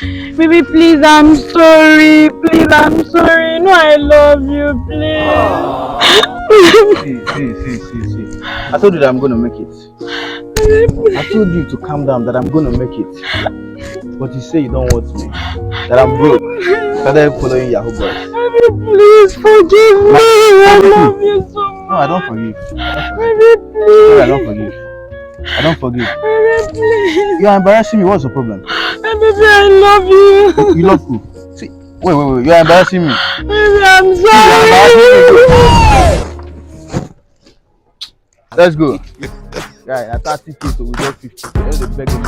Baby, please, I'm sorry. Please, I'm sorry. No, I love you, See. I told you that I'm gonna make it. I told you to calm down, that I'm gonna make it. But you say you don't want me. That I'm broke. Started following Yahoo boys. Baby, please forgive me. I love you so much. No, I don't forgive. Baby, please. No, I don't forgive. I don't forgive. Baby, please. You are embarrassing me. What's the problem? Baby, I love you. You love who? See, wait. You are embarrassing me. Baby, I'm You are embarrassing sorry. me. Let's go. Guy, at 30K, so we get 50. You know the begging.